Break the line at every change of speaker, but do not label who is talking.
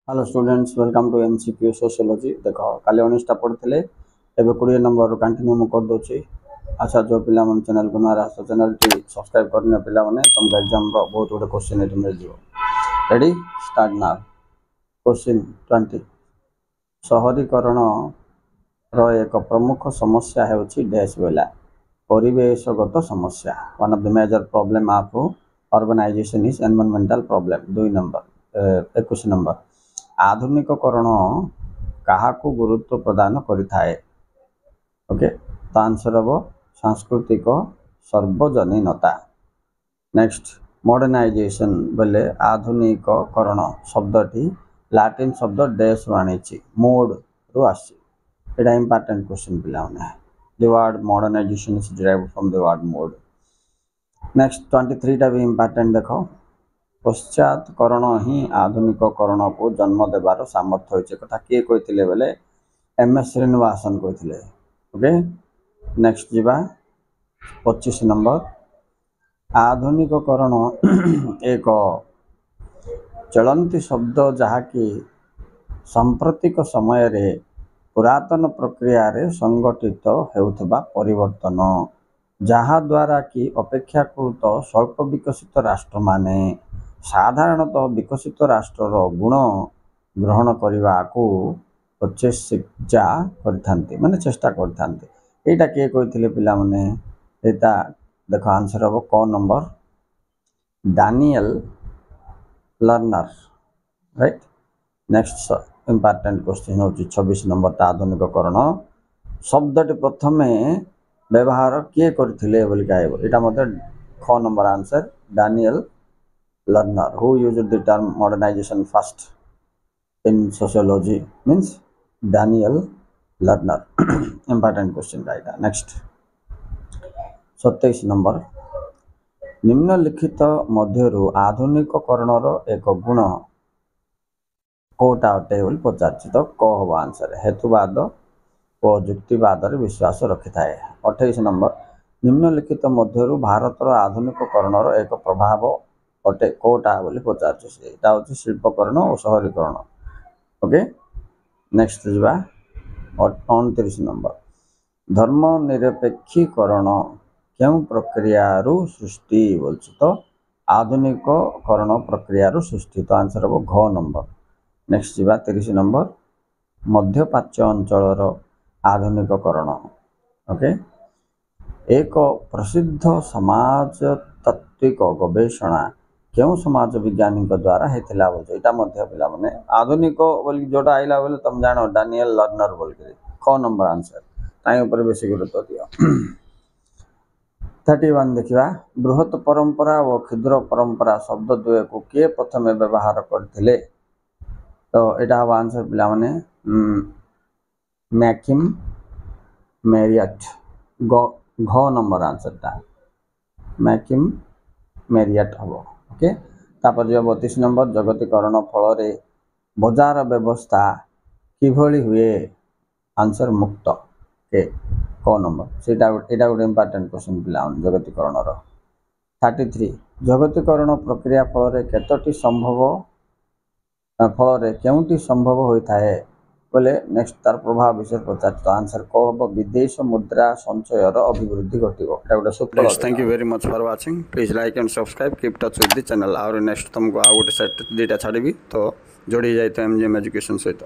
Hello students welcome to MCQ sociology देख काली 19टा पढ़ते एवं 20 नंबर कंटिन्यू मुझे कर दूसरी। अच्छा जो पिला चैनल को नया आस चैनल टी सब्सक्राइब करने पिला तुमको एग्जाम बहुत गुड क्वेश्चन ये मिल जाए। Ready start now. क्वेश्चन 20 शहरीकरण एक प्रमुख समस्या है डैश बोला परिवेशगत समस्या। One of the major problem of urbanization is environmental problem. 2 number 21 number आधुनिककरण काहाकू गुरुत्व प्रदान करिथाए। ओके तो आंसर हम सांस्कृतिक सर्वजनीनता। नेक्स्ट मॉडर्नाइजेशन बोले आधुनिककरण शब्दटी लैटिन शब्द डैश रु आनी मोड रु आसी। एटा इंपोर्टेंट क्वेश्चन पिला the word modernization is derived from the word mode. Next 23 टा भी इंपोर्टेंट देखो पश्चातकरण ही आधुनिककरण को जन्म देवार सामर्थ्य होइछे कथा किए कहते बेले एम एस श्रीनिवासन कहते। ओके नेक्स्ट जीवा 25 नंबर आधुनिककरण एक चलंती शब्द जहाँकि सांप्रतिक समय रे पुरातन प्रक्रिया रे संगठित हेउथबा परिवर्तन जहा द्वारा कि अपेक्षाकृत स्वल्प विकसित राष्ट्र माने साधारणतः विकसित राष्ट्र गुण ग्रहण करने को चेष्टा करते माने चेष्टा करते। यहाँ किए कहते पिला माने एटा देख आंसर हम क number Daniel learner. Right next important question हूँ 26 नंबर आधुनिककरण शब्दटी प्रथम व्यवहार किए करथिले बोली कहबो। एटा मते ख number answer Daniel Learner who used the term modernization first in sociology means Daniel Lerner. Important question right. Next 27 number निम्नलिखित मध्यरु आधुनिककरणर एक गुण कोटा अटे बोली पचार तो क हम आंसर हेतुवाद और युक्तिवाद विश्वास रखि थाए। 28 नंबर निम्नलिखित मध्यरु भारतर आधुनिककरणर एक प्रभाव अटे कोटा बोली पचार शिल्पकरण और शहरीकरण। ओके नेक्स्ट जीवा 29 नंबर धर्मनिरपेक्षीकरण क्यों प्रक्रिया सृष्टि बोल तो आधुनिककरण प्रक्रिया सृष्टि तो आंसर हम घ नंबर। नेक्स्ट जीवा 30 नंबर मध्यप्राच्य अंचल आधुनिककरण। ओके एक प्रसिद्ध समाज तात्विक गवेषणा क्यों समाज वैज्ञानिक द्वारा होता बोलते यहाँ पिला माने आधुनिक बोल जोटा आइला बोले तुम जान डानियल लर्नर बोल क नंबर आंसर ताई बेसी गुरुत्व दियो। 31 देखा बृहत परंपरा और क्षुद्र परंपरा शब्द द्वय को किए प्रथम व्यवहार करथिले तो यहाँ हम आंसर पिला माने मैकिम मेरियट घ नंबर आंसर टा मैकिम मेरियट हम। ओके तापर जो 32 नंबर जगतीकरण फल बजार व्यवस्था किभली हुए आंसर मुक्त के क नंबर से गोटे इंपोर्टेंट क्वेश्चन पिला जगतीकरण 33 जगतीकरण प्रक्रिया फल केतोटी संभव फल केउटी संभव होता है बोले नेक्स्ट तार प्रभाव विषय पचार तो आंसर को हम विदेश मुद्रा संचयर अभिवृद्धि घटो। Thank you very much for watching please like and subscribe keep touch with the channel और नेक्स्ट तुमको आ गोटे सेट 2टा छाड़ी तो जोड़ी जाए एमजीएम एजुकेशन सहित।